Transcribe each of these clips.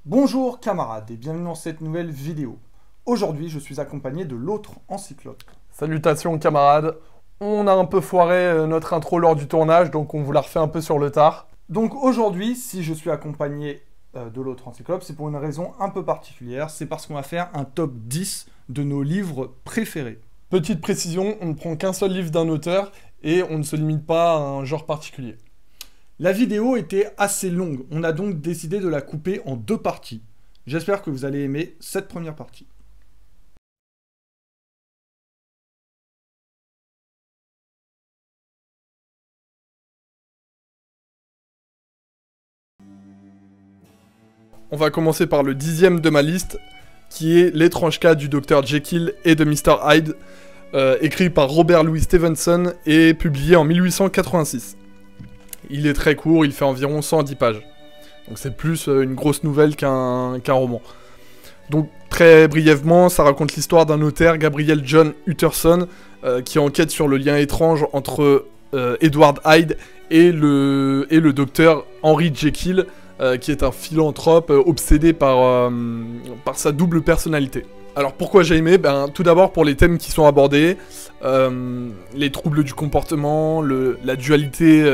Bonjour camarades et bienvenue dans cette nouvelle vidéo. Aujourd'hui, je suis accompagné de l'autre encyclope. Salutations camarades, on a un peu foiré notre intro lors du tournage, donc on vous la refait un peu sur le tard. Donc aujourd'hui, si je suis accompagné de l'autre encyclope, c'est pour une raison un peu particulière, c'est parce qu'on va faire un top 10 de nos livres préférés. Petite précision, on ne prend qu'un seul livre d'un auteur et on ne se limite pas à un genre particulier. La vidéo était assez longue, on a donc décidé de la couper en deux parties. J'espère que vous allez aimer cette première partie. On va commencer par le 10e de ma liste, qui est L'étrange cas du Dr Jekyll et de Mr Hyde, écrit par Robert Louis Stevenson et publié en 1886. Il est très court, il fait environ 110 pages. Donc c'est plus une grosse nouvelle qu'un roman. Donc très brièvement, ça raconte l'histoire d'un notaire, Gabriel John Utterson, qui enquête sur le lien étrange entre Edward Hyde et le docteur Henry Jekyll, qui est un philanthrope obsédé par sa double personnalité. Alors pourquoi j'ai aimé? Tout d'abord pour les thèmes qui sont abordés, les troubles du comportement, la dualité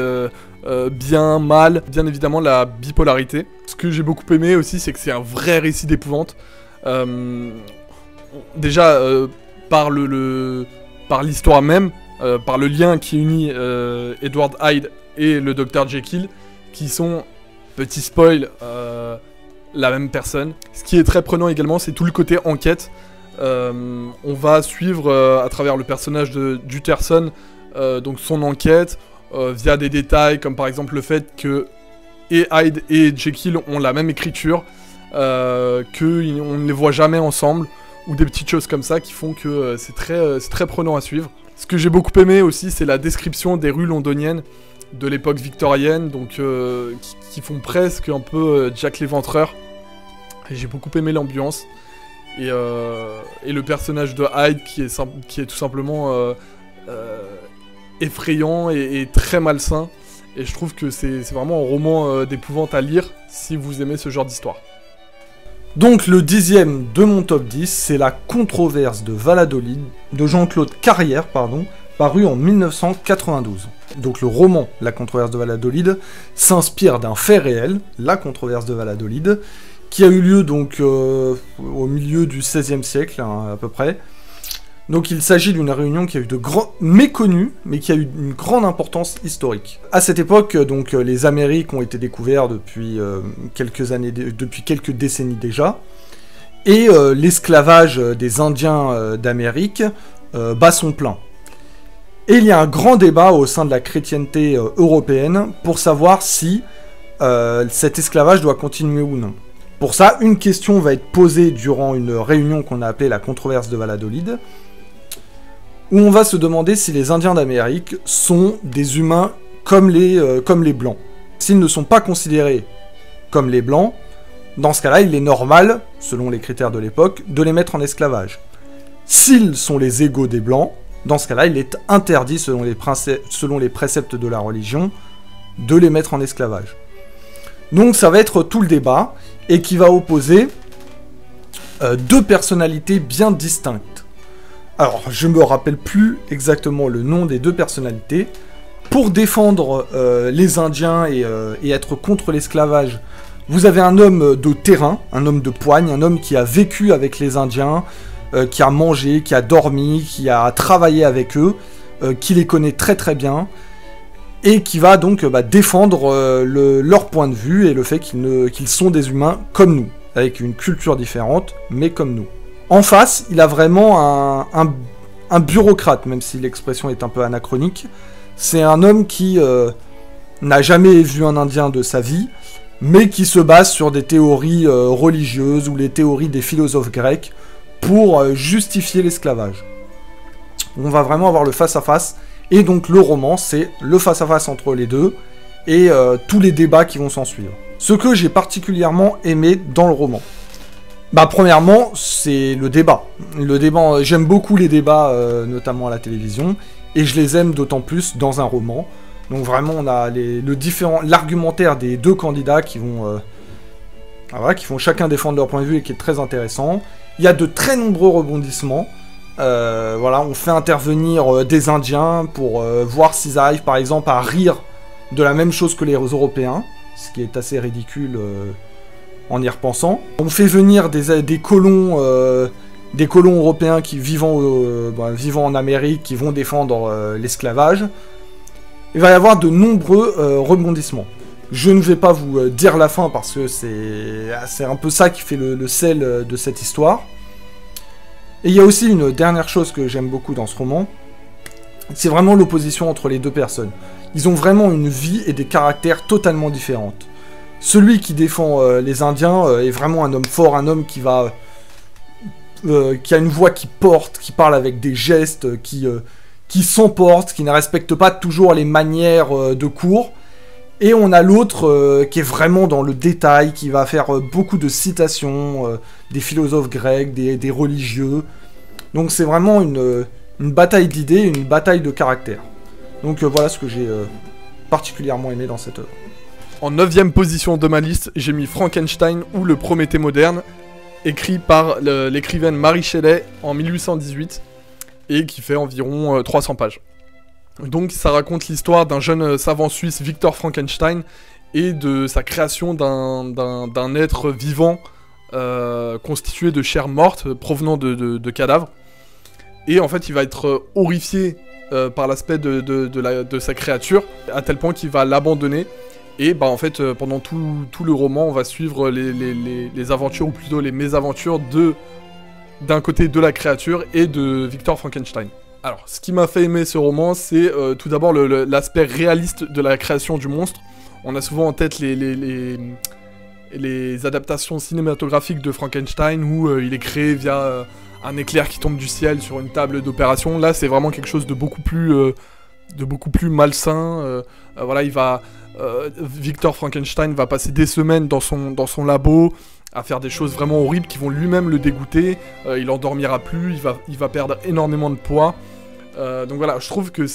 bien-mal, bien évidemment la bipolarité. Ce que j'ai beaucoup aimé aussi, c'est que c'est un vrai récit d'épouvante. Déjà par l'histoire même, par le lien qui unit Edward Hyde et le Dr Jekyll, qui sont, petit spoil, la même personne. Ce qui est très prenant également, c'est tout le côté enquête. On va suivre à travers le personnage d'Utterson donc son enquête via des détails comme par exemple le fait que et Hyde et Jekyll ont la même écriture, qu'on ne les voit jamais ensemble, ou des petites choses comme ça qui font que c'est très prenant à suivre. Ce que j'ai beaucoup aimé aussi, c'est la description des rues londoniennes de l'époque victorienne, donc qui font presque un peu Jack l'Éventreur. Et j'ai beaucoup aimé l'ambiance. Et le personnage de Hyde qui est tout simplement effrayant et très malsain. Et je trouve que c'est vraiment un roman d'épouvante à lire si vous aimez ce genre d'histoire. Donc le 10e de mon top 10, c'est La controverse de Valladolid, de Jean-Claude Carrière, paru en 1992. Donc le roman La controverse de Valladolid s'inspire d'un fait réel, la controverse de Valladolid, qui a eu lieu donc au milieu du XVIe siècle, à peu près. Donc il s'agit d'une réunion qui a eu de grands méconnus, mais qui a eu une grande importance historique. À cette époque, donc les Amériques ont été découvertes depuis depuis quelques décennies déjà, et l'esclavage des Indiens d'Amérique bat son plein. Et il y a un grand débat au sein de la chrétienté européenne pour savoir si cet esclavage doit continuer ou non. Pour ça, une question va être posée durant une réunion qu'on a appelée la controverse de Valladolid, où on va se demander si les Indiens d'Amérique sont des humains comme les Blancs. S'ils ne sont pas considérés comme les Blancs, dans ce cas-là, il est normal, selon les critères de l'époque, de les mettre en esclavage. S'ils sont les égaux des Blancs, dans ce cas-là, il est interdit, selon les préceptes de la religion, de les mettre en esclavage. Donc ça va être tout le débat, et qui va opposer deux personnalités bien distinctes. Alors, je me rappelle plus exactement le nom des deux personnalités. Pour défendre les Indiens et être contre l'esclavage, vous avez un homme de terrain, un homme de poigne, un homme qui a vécu avec les Indiens, qui a mangé, qui a dormi, qui a travaillé avec eux, qui les connaît très très bien, et qui va donc défendre leur point de vue et le fait qu'ils sont des humains comme nous, avec une culture différente, mais comme nous. En face, il a vraiment un bureaucrate, même si l'expression est un peu anachronique. C'est un homme qui n'a jamais vu un Indien de sa vie, mais qui se base sur des théories religieuses ou les théories des philosophes grecs pour justifier l'esclavage. On va vraiment avoir le face-à-face, et donc le roman, c'est le face-à-face entre les deux, et tous les débats qui vont s'en suivre. Ce que j'ai particulièrement aimé dans le roman, premièrement, c'est le débat. J'aime beaucoup les débats, notamment à la télévision, et je les aime d'autant plus dans un roman. Donc vraiment, on a l'argumentaire des deux candidats qui vont voilà, qui font chacun défendre leur point de vue et qui est très intéressant. Il y a de très nombreux rebondissements. Voilà, on fait intervenir des Indiens pour voir s'ils arrivent par exemple à rire de la même chose que les Européens, ce qui est assez ridicule en y repensant. On fait venir des colons européens qui vivant en Amérique, qui vont défendre l'esclavage. Il va y avoir de nombreux rebondissements. Je ne vais pas vous dire la fin parce que c'est un peu ça qui fait le sel de cette histoire. Et il y a aussi une dernière chose que j'aime beaucoup dans ce roman, c'est vraiment l'opposition entre les deux personnes. Ils ont vraiment une vie et des caractères totalement différents. Celui qui défend les Indiens est vraiment un homme fort, un homme qui a une voix qui porte, qui parle avec des gestes, qui s'emporte, qui ne respecte pas toujours les manières de cour. Et on a l'autre qui est vraiment dans le détail, qui va faire beaucoup de citations des philosophes grecs, des religieux. Donc c'est vraiment une bataille d'idées, une bataille de caractère. Donc voilà ce que j'ai particulièrement aimé dans cette œuvre. En 9ème position de ma liste, j'ai mis Frankenstein ou le Prométhée moderne, écrit par l'écrivaine Mary Shelley en 1818, et qui fait environ 300 pages. Donc ça raconte l'histoire d'un jeune savant suisse, Victor Frankenstein, et de sa création d'un être vivant constitué de chair morte provenant de cadavres. Et en fait il va être horrifié par l'aspect de sa créature, à tel point qu'il va l'abandonner. Et bah en fait pendant tout le roman on va suivre les aventures, ou plutôt les mésaventures d'un côté de la créature et de Victor Frankenstein. Alors, ce qui m'a fait aimer ce roman, c'est tout d'abord l'aspect réaliste de la création du monstre. On a souvent en tête les adaptations cinématographiques de Frankenstein, où il est créé via un éclair qui tombe du ciel sur une table d'opération. Là, c'est vraiment quelque chose de beaucoup plus malsain. Voilà, Victor Frankenstein va passer des semaines dans son labo, à faire des choses vraiment horribles qui vont lui-même le dégoûter. Il endormira plus, il va perdre énormément de poids. Donc voilà, je trouve que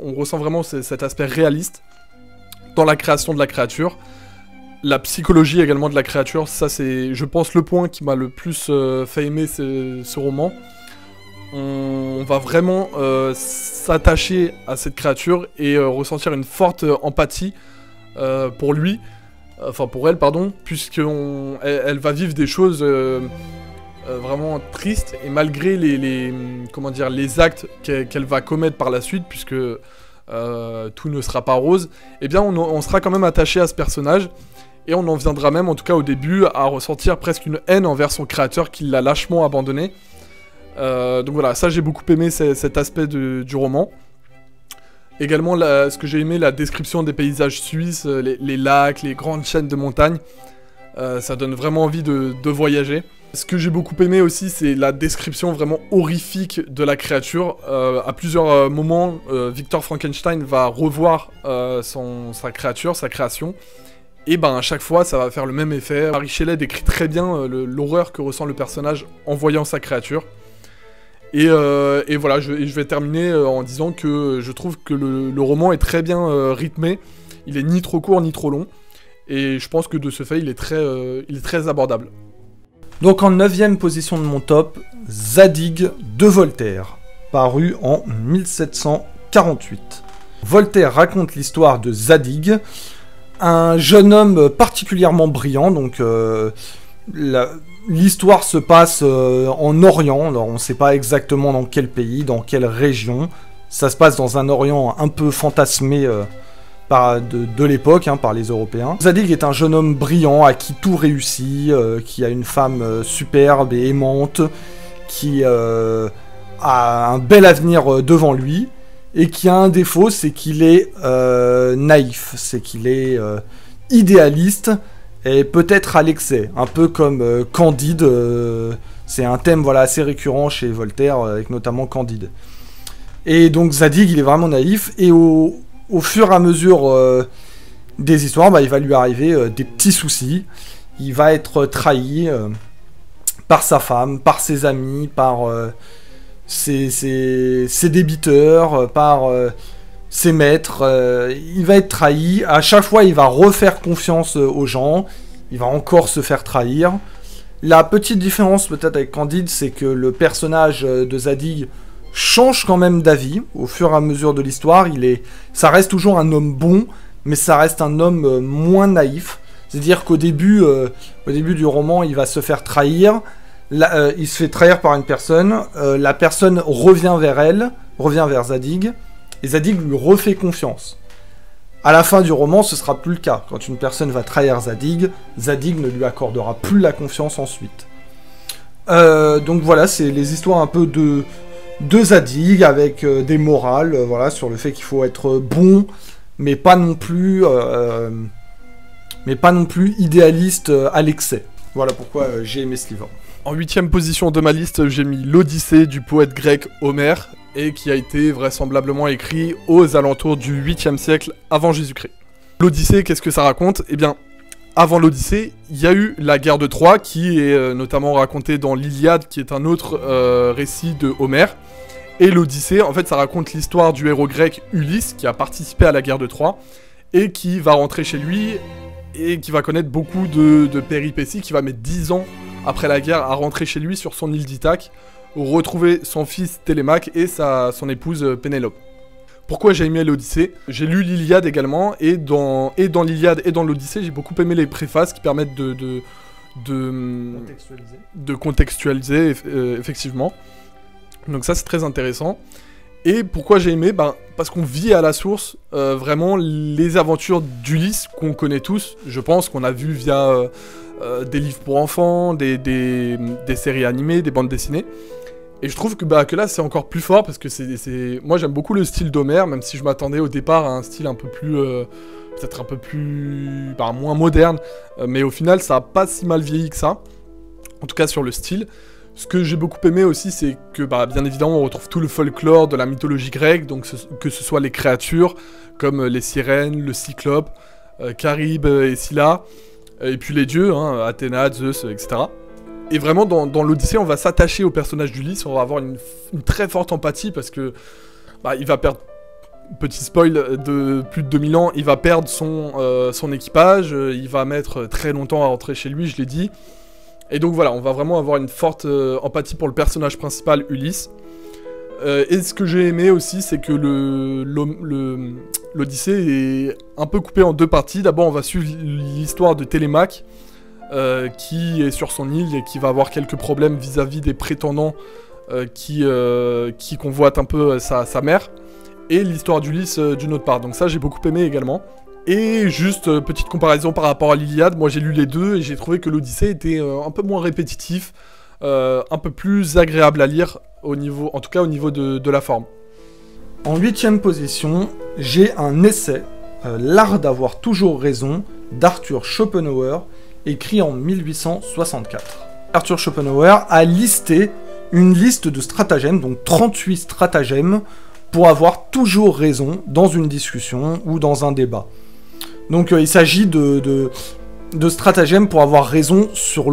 on ressent vraiment cet aspect réaliste dans la création de la créature. La psychologie également de la créature, ça c'est, je pense, le point qui m'a le plus fait aimer ce roman. On va vraiment s'attacher à cette créature et ressentir une forte empathie pour lui. Enfin pour elle, pardon, puisqu'elle va vivre des choses vraiment tristes, et malgré les actes qu'elle va commettre par la suite, puisque tout ne sera pas rose, eh bien on sera quand même attaché à ce personnage, et on en viendra même, en tout cas au début, à ressentir presque une haine envers son créateur qui l'a lâchement abandonné. Donc voilà, ça j'ai beaucoup aimé cet aspect du roman. Également, ce que j'ai aimé, la description des paysages suisses, les lacs, les grandes chaînes de montagnes. Ça donne vraiment envie de voyager. Ce que j'ai beaucoup aimé aussi, c'est la description vraiment horrifique de la créature. À plusieurs moments, Victor Frankenstein va revoir sa créature, sa création. Et ben à chaque fois, ça va faire le même effet. Mary Shelley décrit très bien l'horreur que ressent le personnage en voyant sa créature. Et voilà, je vais terminer en disant que je trouve que le roman est très bien rythmé. Il est ni trop court ni trop long. Et je pense que de ce fait, il est très abordable. Donc en 9ème position de mon top, Zadig de Voltaire, paru en 1748. Voltaire raconte l'histoire de Zadig, un jeune homme particulièrement brillant, donc l'histoire se passe en Orient, alors on ne sait pas exactement dans quel pays, dans quelle région. Ça se passe dans un Orient un peu fantasmé de l'époque, par les Européens. Zadig est un jeune homme brillant, à qui tout réussit, qui a une femme superbe et aimante, qui a un bel avenir devant lui, et qui a un défaut, c'est qu'il est naïf, c'est qu'il est idéaliste, et peut-être à l'excès, un peu comme Candide, c'est un thème assez récurrent chez Voltaire, avec notamment Candide. Et donc Zadig, il est vraiment naïf, et au fur et à mesure des histoires, il va lui arriver des petits soucis. Il va être trahi par sa femme, par ses amis, par ses débiteurs, par ses maîtres. Il va être trahi. À chaque fois, il va refaire confiance aux gens. il va encore se faire trahir. La petite différence peut-être avec Candide, c'est que le personnage de Zadig change quand même d'avis au fur et à mesure de l'histoire. Ça reste toujours un homme bon, mais ça reste un homme moins naïf. C'est-à-dire qu'au début, du roman, il va se faire trahir. Il se fait trahir par une personne. La personne revient vers Zadig, et Zadig lui refait confiance. À la fin du roman, ce sera plus le cas. Quand une personne va trahir Zadig, Zadig ne lui accordera plus la confiance ensuite. Donc voilà, c'est les histoires un peu de Zadig, avec des morales, voilà, sur le fait qu'il faut être bon, mais pas non plus idéaliste à l'excès. Voilà pourquoi j'ai aimé ce livre. En 8ème position de ma liste, j'ai mis l'Odyssée du poète grec Homère, et qui a été vraisemblablement écrit aux alentours du 8e siècle avant Jésus-Christ. L'Odyssée, qu'est-ce que ça raconte? Eh bien, avant l'Odyssée, il y a eu la guerre de Troie, qui est notamment racontée dans l'Iliade, qui est un autre récit de Homère. Et l'Odyssée, en fait, ça raconte l'histoire du héros grec Ulysse, qui a participé à la guerre de Troie, et qui va rentrer chez lui, et qui va connaître beaucoup de péripéties, qui va mettre 10 ans après la guerre à rentrer chez lui sur son île d'Ithaque, retrouver son fils Télémaque et son épouse Pénélope. Pourquoi j'ai aimé l'Odyssée? J'ai lu l'Iliade également, et dans l'Iliade et dans l'Odyssée, j'ai beaucoup aimé les préfaces qui permettent de contextualiser effectivement. Donc ça, c'est très intéressant. Et pourquoi j'ai aimé? Parce qu'on vit à la source vraiment les aventures d'Ulysse qu'on connaît tous. Je pense qu'on a vu via des livres pour enfants, des séries animées, des bandes dessinées. Et je trouve que là, c'est encore plus fort, parce que moi, j'aime beaucoup le style d'Homère, même si je m'attendais au départ à un style un peu plus... peut-être un peu plus... moins moderne. Mais au final, ça a pas si mal vieilli que ça. En tout cas, sur le style. Ce que j'ai beaucoup aimé aussi, c'est que, bien évidemment, on retrouve tout le folklore de la mythologie grecque, donc que ce soit les créatures, comme les sirènes, le cyclope, Caribe et Scylla, et puis les dieux, Athéna, Zeus, etc. Et vraiment, dans l'Odyssée, on va s'attacher au personnage d'Ulysse, on va avoir une très forte empathie, parce que il va perdre, petit spoil, de plus de 2000 ans, il va perdre son équipage, il va mettre très longtemps à rentrer chez lui, je l'ai dit. Et donc voilà, on va vraiment avoir une forte empathie pour le personnage principal, Ulysse. Et ce que j'ai aimé aussi, c'est que l'Odyssée est un peu coupée en deux parties. D'abord, on va suivre l'histoire de Télémaque, qui est sur son île et qui va avoir quelques problèmes vis-à-vis des prétendants qui convoitent un peu sa mère. Et l'histoire d'Ulysse d'une autre part. Donc ça, j'ai beaucoup aimé également. Et juste, petite comparaison par rapport à l'Iliade, moi j'ai lu les deux et j'ai trouvé que l'Odyssée était un peu moins répétitif, un peu plus agréable à lire, en tout cas au niveau de la forme. En 8ème position, j'ai un essai, L'art d'avoir toujours raison, d'Arthur Schopenhauer, écrit en 1864. Arthur Schopenhauer a listé une liste de stratagèmes, donc 38 stratagèmes, pour avoir toujours raison dans une discussion ou dans un débat. Donc il s'agit de stratagèmes pour avoir raison sur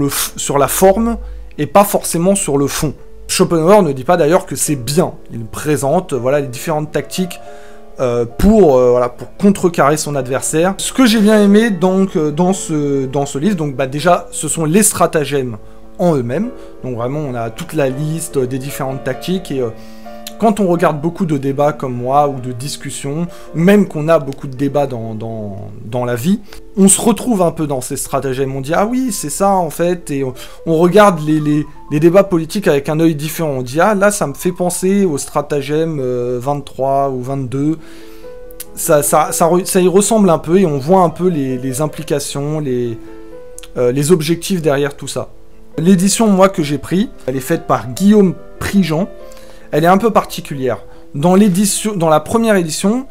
la forme et pas forcément sur le fond. Schopenhauer ne dit pas d'ailleurs que c'est bien. Il présente les différentes tactiques pour contrecarrer son adversaire. Ce que j'ai bien aimé donc, dans ce livre, donc, déjà ce sont les stratagèmes en eux-mêmes. Donc vraiment on a toute la liste des différentes tactiques et... quand on regarde beaucoup de débats comme moi, ou de discussions, ou même qu'on a beaucoup de débats dans la vie, on se retrouve un peu dans ces stratagèmes. On dit « Ah oui, c'est ça en fait », et on regarde les débats politiques avec un œil différent. On dit « Ah là, ça me fait penser au stratagème 23 ou 22 ». Ça y ressemble un peu, et on voit un peu les implications, les objectifs derrière tout ça. L'édition, moi, que j'ai pris, elle est faite par Guillaume Prigent. Elle est un peu particulière. Dans la première édition,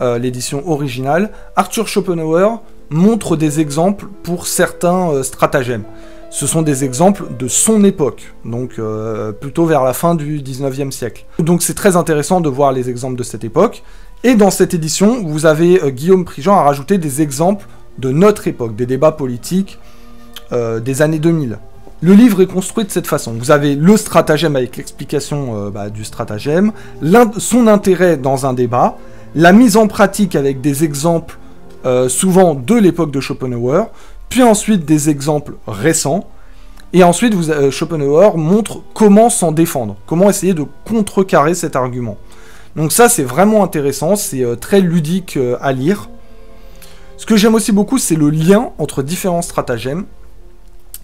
l'édition originale, Arthur Schopenhauer montre des exemples pour certains stratagèmes. Ce sont des exemples de son époque, donc plutôt vers la fin du 19e siècle. Donc c'est très intéressant de voir les exemples de cette époque. Et dans cette édition, vous avez Guillaume Prigent à rajouter des exemples de notre époque, des débats politiques des années 2000. Le livre est construit de cette façon. Vous avez le stratagème avec l'explication du stratagème, son intérêt dans un débat, la mise en pratique avec des exemples souvent de l'époque de Schopenhauer, puis ensuite des exemples récents, et ensuite Schopenhauer montre comment s'en défendre, comment essayer de contrecarrer cet argument. Donc ça c'est vraiment intéressant, c'est très ludique à lire. Ce que j'aime aussi beaucoup, c'est le lien entre différents stratagèmes.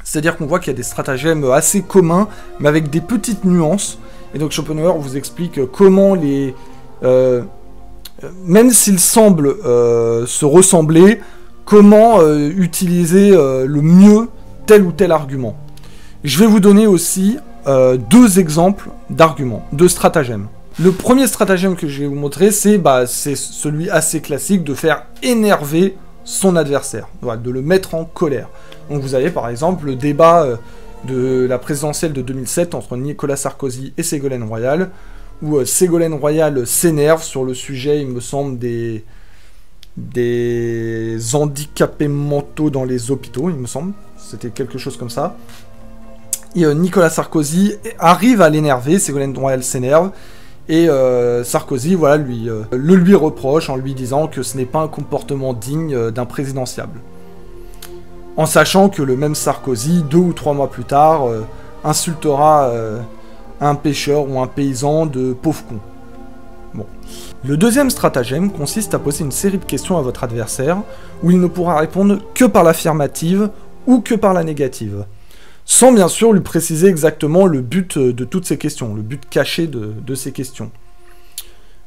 C'est-à-dire qu'on voit qu'il y a des stratagèmes assez communs, mais avec des petites nuances. Et donc Schopenhauer vous explique comment les... même s'ils semblent se ressembler, comment utiliser le mieux tel ou tel argument. Je vais vous donner aussi 2 exemples d'arguments, de stratagèmes. Le premier stratagème que je vais vous montrer, c'est celui assez classique de faire énerver son adversaire, voilà, de le mettre en colère. Donc vous avez par exemple le débat de la présidentielle de 2007 entre Nicolas Sarkozy et Ségolène Royal, où Ségolène Royal s'énerve sur le sujet, il me semble, des handicapés mentaux dans les hôpitaux, il me semble, c'était quelque chose comme ça. Et Nicolas Sarkozy arrive à l'énerver, Ségolène Royal s'énerve, et Sarkozy voilà, le lui reproche en lui disant que ce n'est pas un comportement digne d'un présidentiable. En sachant que le même Sarkozy, 2 ou 3 mois plus tard, insultera un pêcheur ou un paysan de pauvre con. Bon. Le deuxième stratagème consiste à poser une série de questions à votre adversaire, où il ne pourra répondre que par l'affirmative ou que par la négative, sans bien sûr lui préciser exactement le but de toutes ces questions, le but caché de ces questions.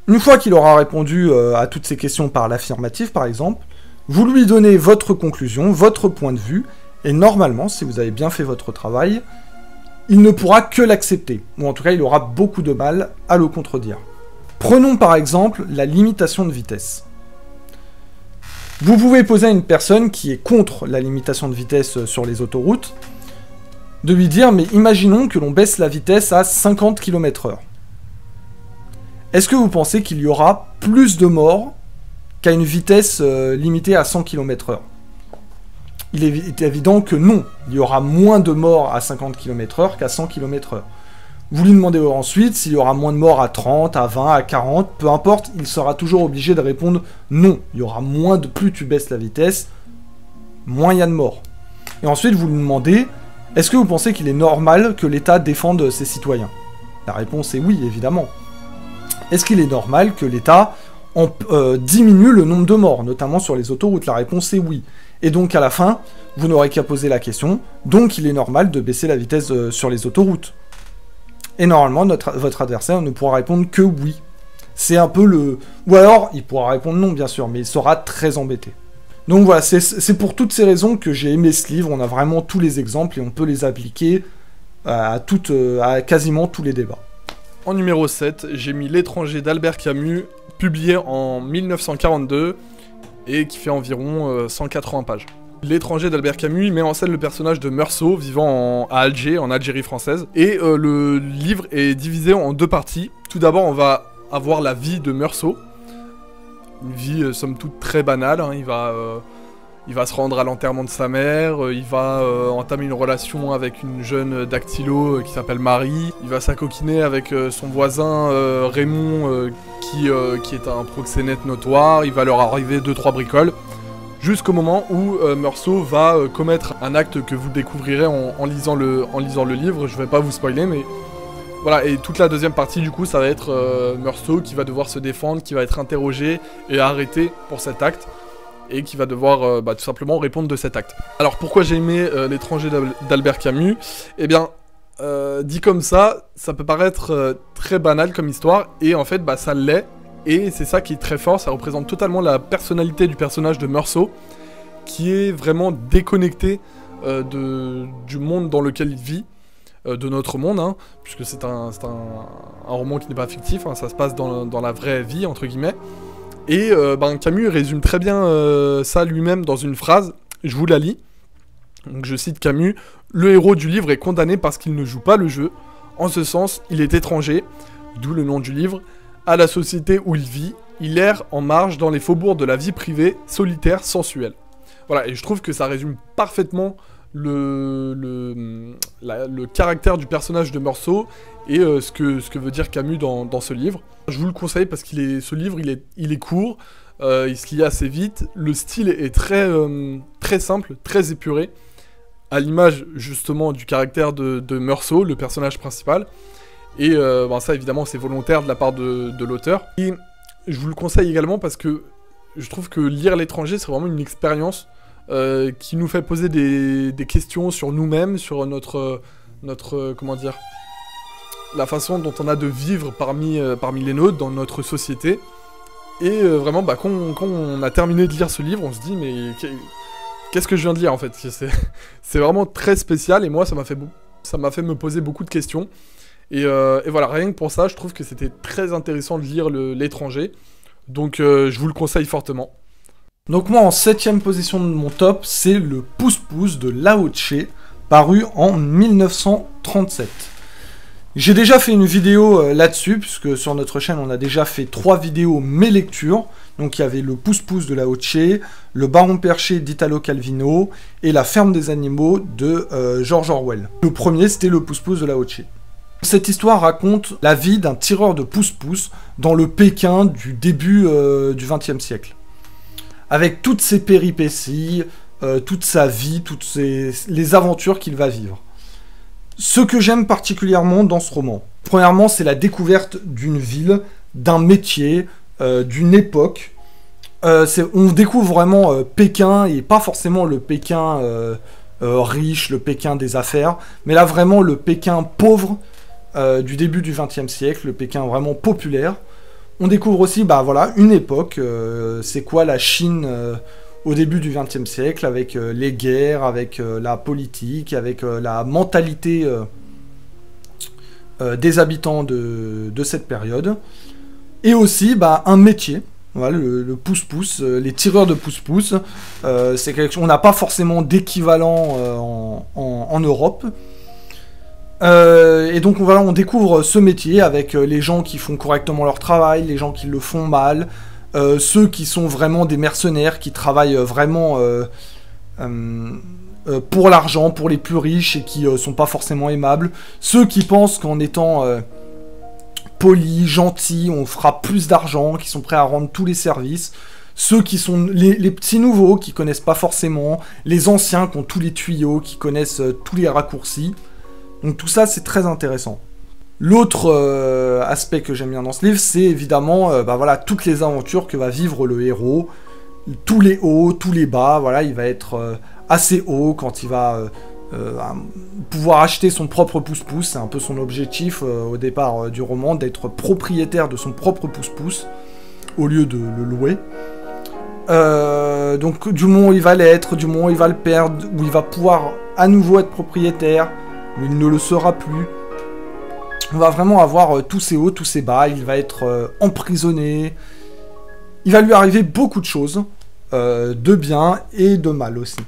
Une fois qu'il aura répondu à toutes ces questions par l'affirmative, par exemple, vous lui donnez votre conclusion, votre point de vue, et normalement, si vous avez bien fait votre travail, il ne pourra que l'accepter, ou en tout cas, il aura beaucoup de mal à le contredire. Prenons par exemple la limitation de vitesse. Vous pouvez poser à une personne qui est contre la limitation de vitesse sur les autoroutes, de lui dire, mais imaginons que l'on baisse la vitesse à 50 km/h. Est-ce que vous pensez qu'il y aura plus de morts qu'à une vitesse limitée à 100 km/h? Il est évident que non, il y aura moins de morts à 50 km/h qu'à 100 km/h. Vous lui demandez ensuite s'il y aura moins de morts à 30, à 20, à 40, peu importe, il sera toujours obligé de répondre non. Il y aura moins de... Plus tu baisses la vitesse, moins il y a de morts. Et ensuite, vous lui demandez, est-ce que vous pensez qu'il est normal que l'État défende ses citoyens? La réponse est oui, évidemment. Est-ce qu'il est normal que l'État diminue le nombre de morts, notamment sur les autoroutes? La réponse est oui. Et donc, à la fin, vous n'aurez qu'à poser la question, donc il est normal de baisser la vitesse sur les autoroutes. Et normalement, votre adversaire ne pourra répondre que oui. C'est un peu le... Ou alors, il pourra répondre non, bien sûr, mais il sera très embêté. Donc voilà, c'est pour toutes ces raisons que j'ai aimé ce livre. On a vraiment tous les exemples et on peut les appliquer à quasiment tous les débats. En numéro 7, j'ai mis L'étranger d'Albert Camus, publié en 1942 et qui fait environ 180 pages. L'étranger d'Albert Camus, il met en scène le personnage de Meursault, vivant à Alger, en Algérie française. Et le livre est divisé en 2 parties. Tout d'abord, on va avoir la vie de Meursault. Une vie, somme toute, très banale. Hein. Il va se rendre à l'enterrement de sa mère, il va entamer une relation avec une jeune dactylo qui s'appelle Marie. Il va s'acoquiner avec son voisin Raymond, qui est un proxénète notoire. Il va leur arriver 2-3 bricoles. Jusqu'au moment où Meursault va commettre un acte que vous découvrirez en lisant le livre. Je vais pas vous spoiler, mais voilà. Et toute la deuxième partie, du coup, ça va être Meursault qui va devoir se défendre, qui va être interrogé et arrêté pour cet acte, et qui va devoir tout simplement répondre de cet acte. Alors pourquoi j'ai aimé L'étranger d'Albert Camus? Eh bien, dit comme ça peut paraître très banal comme histoire, et en fait, ça l'est. Et c'est ça qui est très fort, ça représente totalement la personnalité du personnage de Meursault, qui est vraiment déconnecté du monde dans lequel il vit, de notre monde, hein, puisque c'est un roman qui n'est pas fictif, hein, ça se passe dans la vraie vie, entre guillemets. Et Camus résume très bien ça lui-même dans une phrase, je vous la lis. Donc, je cite Camus, « Le héros du livre est condamné parce qu'il ne joue pas le jeu. En ce sens, il est étranger, d'où le nom du livre, à la société où il vit, il erre en marge dans les faubourgs de la vie privée, solitaire, sensuelle. » Voilà, et je trouve que ça résume parfaitement le caractère du personnage de Meursault et ce que veut dire Camus dans ce livre. Je vous le conseille parce ce livre il est court, il se lit assez vite, le style est très très simple, très épuré, à l'image justement du caractère de Meursault, le personnage principal. Et ça évidemment c'est volontaire de la part de l'auteur. Et je vous le conseille également parce que je trouve que lire L'étranger c'est vraiment une expérience qui nous fait poser des questions sur nous-mêmes, sur notre comment dire, la façon dont on a de vivre parmi les nôtres, dans notre société. Et vraiment, quand on a terminé de lire ce livre, on se dit, mais qu'est-ce que je viens de lire en fait? C'est vraiment très spécial, et moi ça m'a fait me poser beaucoup de questions. Et voilà, rien que pour ça, je trouve que c'était très intéressant de lire L'étranger. Donc je vous le conseille fortement. Donc moi, en 7ème position de mon top, c'est le Pouce-Pouce de Lao Tse, paru en 1937. J'ai déjà fait une vidéo là-dessus, puisque sur notre chaîne, on a déjà fait 3 vidéos mes lectures. Donc il y avait le Pouce-Pouce de Lao Tse, le Baron Perché d'Italo Calvino, et la Ferme des animaux de George Orwell. Le premier, c'était le Pouce-Pouce de Lao Tse. Cette histoire raconte la vie d'un tireur de pouce-pouce dans le Pékin du début du XXe siècle. Avec toutes ses péripéties, toute sa vie, toutes les aventures qu'il va vivre. Ce que j'aime particulièrement dans ce roman, premièrement, c'est la découverte d'une ville, d'un métier, d'une époque. On découvre vraiment Pékin, et pas forcément le Pékin riche, le Pékin des affaires, mais là vraiment le Pékin pauvre du début du XXe siècle, le Pékin vraiment populaire. On découvre aussi une époque, c'est quoi la Chine au début du XXe siècle, avec les guerres, avec la politique, avec la mentalité des habitants de cette période. Et aussi un métier, voilà, le pouce-pouce, les tireurs de pouce-pouce. C'est quelque chose, on n'a pas forcément d'équivalent en Europe. Et donc voilà, on découvre ce métier avec les gens qui font correctement leur travail, les gens qui le font mal, ceux qui sont vraiment des mercenaires, qui travaillent vraiment pour l'argent, pour les plus riches et qui sont pas forcément aimables, ceux qui pensent qu'en étant polis, gentils, on fera plus d'argent, qui sont prêts à rendre tous les services, ceux qui sont les petits nouveaux, qui connaissent pas forcément, les anciens qui ont tous les tuyaux, qui connaissent tous les raccourcis. Donc tout ça, c'est très intéressant. L'autre aspect que j'aime bien dans ce livre, c'est évidemment toutes les aventures que va vivre le héros. Tous les hauts, tous les bas, voilà, il va être assez haut quand il va pouvoir acheter son propre pouce-pouce. C'est un peu son objectif au départ du roman, d'être propriétaire de son propre pouce-pouce, au lieu de le louer. Donc du moment où il va l'être, du moment où il va le perdre, où il va pouvoir à nouveau être propriétaire, où il ne le sera plus. On va vraiment avoir tous ses hauts, tous ses bas, il va être emprisonné. Il va lui arriver beaucoup de choses, de bien et de mal aussi.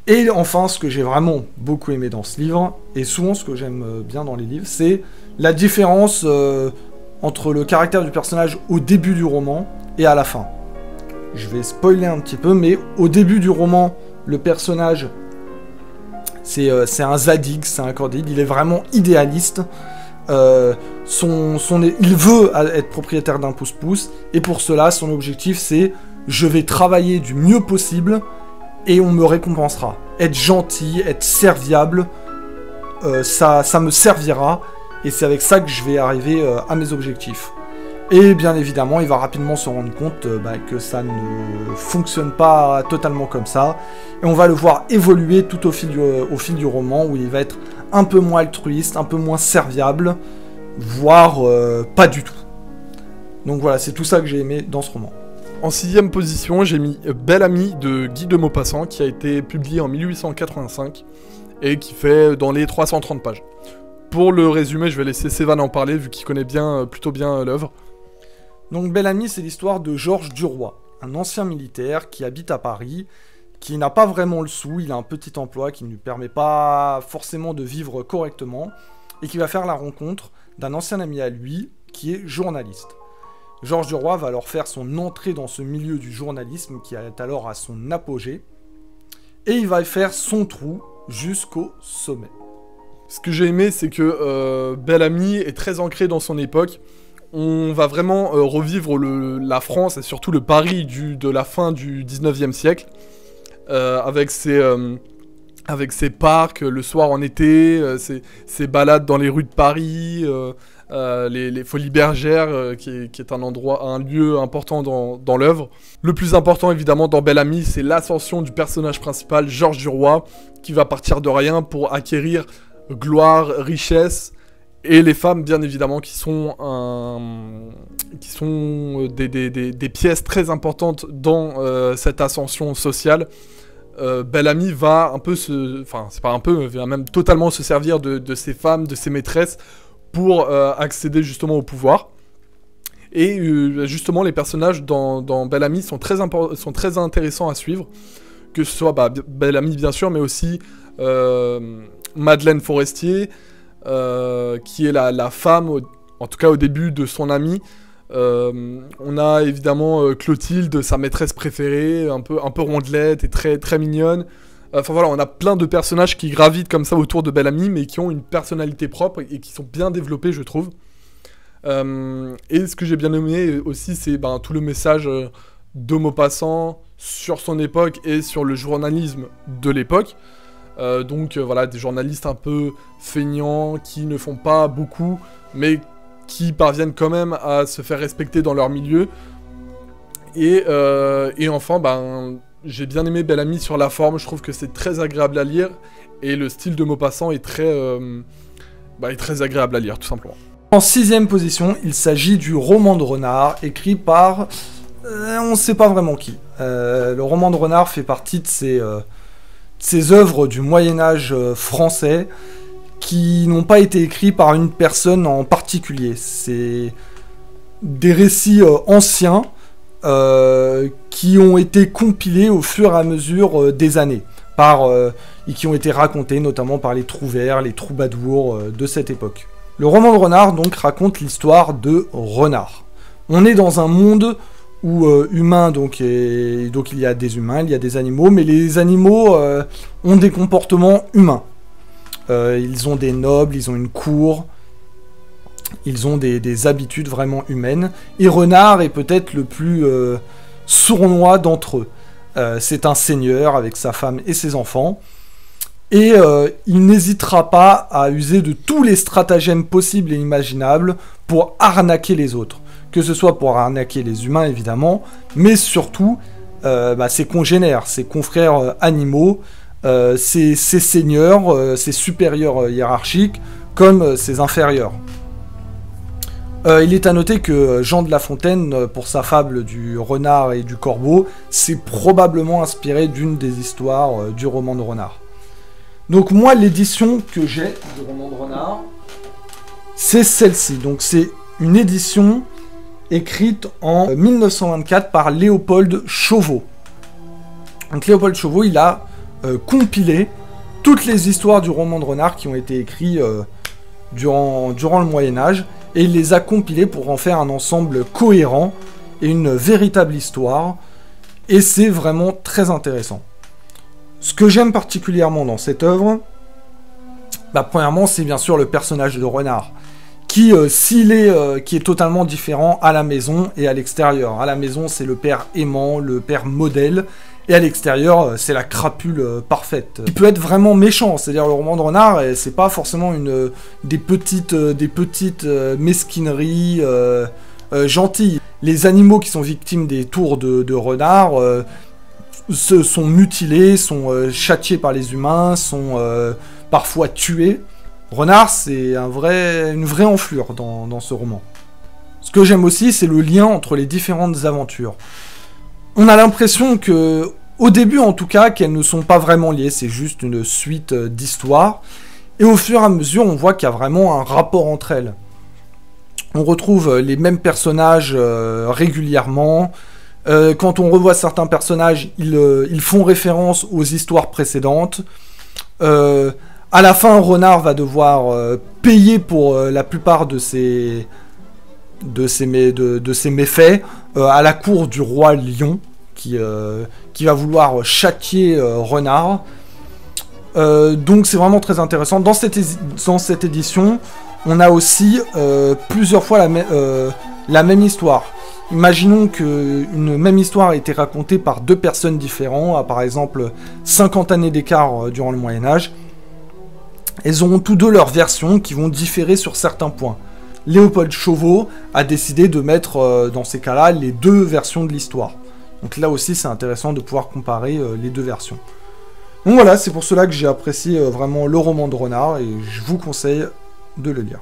Et enfin, ce que j'ai vraiment beaucoup aimé dans ce livre, et souvent ce que j'aime bien dans les livres, c'est la différence entre le caractère du personnage au début du roman et à la fin. Je vais spoiler un petit peu, mais au début du roman, le personnage... C'est un zadig, c'est un candide, il est vraiment idéaliste. Il veut être propriétaire d'un pouce-pouce, et pour cela, son objectif, c'est « je vais travailler du mieux possible, et on me récompensera. Être gentil, être serviable, ça me servira, et c'est avec ça que je vais arriver à mes objectifs. » Et bien évidemment, il va rapidement se rendre compte que ça ne fonctionne pas totalement comme ça. Et on va le voir évoluer tout au fil du roman, où il va être un peu moins altruiste, un peu moins serviable, voire pas du tout. Donc voilà, c'est tout ça que j'ai aimé dans ce roman. En 6ème position, j'ai mis Belle Amie de Guy de Maupassant, qui a été publié en 1885 et qui fait dans les 330 pages. Pour le résumé, je vais laisser Sévan en parler, vu qu'il connaît plutôt bien l'œuvre. Donc Belle Amie, c'est l'histoire de Georges Duroy, un ancien militaire qui habite à Paris, qui n'a pas vraiment le sou, il a un petit emploi qui ne lui permet pas forcément de vivre correctement, et qui va faire la rencontre d'un ancien ami à lui, qui est journaliste. Georges Duroy va alors faire son entrée dans ce milieu du journalisme, qui est alors à son apogée, et il va faire son trou jusqu'au sommet. Ce que j'ai aimé, c'est que Belle Amie est très ancré dans son époque. On va vraiment revivre la France et surtout le Paris de la fin du 19e siècle, avec ses parcs le soir en été, ses balades dans les rues de Paris, les Folies Bergères, qui est un lieu important dans l'œuvre. Le plus important évidemment dans Belle Amie, c'est l'ascension du personnage principal, Georges Duroy, qui va partir de rien pour acquérir gloire, richesse, et les femmes bien évidemment qui sont des pièces très importantes dans cette ascension sociale. Belle Amie va un peu va même totalement se servir de ces femmes, de ces maîtresses pour accéder justement au pouvoir. Et justement les personnages dans Belle Amie sont très intéressants à suivre, que ce soit Belle Amie bien sûr, mais aussi Madeleine Forestier, qui est la femme, en tout cas au début de son ami. On a évidemment Clotilde, sa maîtresse préférée, un peu rondelette et très, très mignonne. Enfin voilà, on a plein de personnages qui gravitent comme ça autour de Belle Amie, mais qui ont une personnalité propre et qui sont bien développés, je trouve. Et ce que j'ai bien aimé aussi, c'est tout le message de Maupassant sur son époque et sur le journalisme de l'époque. Voilà, des journalistes un peu feignants, qui ne font pas beaucoup, mais qui parviennent quand même à se faire respecter dans leur milieu. Et enfin, j'ai bien aimé Belle Amie sur la forme, je trouve que c'est très agréable à lire, et le style de Maupassant est très agréable à lire, tout simplement. En 6ème position, il s'agit du roman de renard, écrit par... on ne sait pas vraiment qui. Le roman de renard fait partie de ces œuvres du Moyen-Âge français, qui n'ont pas été écrits par une personne en particulier. C'est des récits anciens qui ont été compilés au fur et à mesure des années, et qui ont été racontés notamment par les trouvères, les troubadours de cette époque. Le roman de renard donc raconte l'histoire de renard. On est dans un monde où humains, donc il y a des humains, il y a des animaux, mais les animaux ont des comportements humains. Ils ont des nobles, ils ont une cour, ils ont des habitudes vraiment humaines. Et Renard est peut-être le plus sournois d'entre eux. C'est un seigneur avec sa femme et ses enfants. Et il n'hésitera pas à user de tous les stratagèmes possibles et imaginables pour arnaquer les autres. Que ce soit pour arnaquer les humains, évidemment, mais surtout ses congénères, ses confrères animaux, ses seigneurs, ses supérieurs hiérarchiques, comme ses inférieurs. Il est à noter que Jean de La Fontaine, pour sa fable du renard et du corbeau, s'est probablement inspiré d'une des histoires du roman de renard. Donc moi, l'édition que j'ai du roman de renard, c'est celle-ci. Donc c'est une édition écrite en 1924 par Léopold Chauveau. Donc Léopold Chauveau, il a compilé toutes les histoires du roman de renard qui ont été écrites durant le Moyen-Âge, et il les a compilées pour en faire un ensemble cohérent et une véritable histoire, et c'est vraiment très intéressant. Ce que j'aime particulièrement dans cette œuvre, premièrement, c'est bien sûr le personnage de renard, qui est totalement différent à la maison et à l'extérieur. À la maison, c'est le père aimant, le père modèle, et à l'extérieur, c'est la crapule parfaite. Il peut être vraiment méchant, c'est-à-dire le roman de renard, c'est pas forcément des petites mesquineries gentilles. Les animaux qui sont victimes des tours de renard sont mutilés, sont châtiés par les humains, sont parfois tués. Renard, c'est une vraie enflure dans ce roman. Ce que j'aime aussi, c'est le lien entre les différentes aventures. On a l'impression que, au début en tout cas, qu'elles ne sont pas vraiment liées, c'est juste une suite d'histoires. Et au fur et à mesure, on voit qu'il y a vraiment un rapport entre elles. On retrouve les mêmes personnages régulièrement. Quand on revoit certains personnages, ils font référence aux histoires précédentes. À la fin, Renard va devoir payer pour la plupart de ses méfaits à la cour du roi Lion, qui va vouloir châtier Renard. Donc c'est vraiment très intéressant. Dans cette édition, on a aussi plusieurs fois la même histoire. Imaginons qu'une même histoire a été racontée par 2 personnes différentes, à par exemple 50 années d'écart durant le Moyen-Âge. Elles auront tous deux leurs versions qui vont différer sur certains points. Léopold Chauveau a décidé de mettre dans ces cas-là les 2 versions de l'histoire. Donc là aussi c'est intéressant de pouvoir comparer les 2 versions. Donc voilà, c'est pour cela que j'ai apprécié vraiment le roman de Renard et je vous conseille de le lire.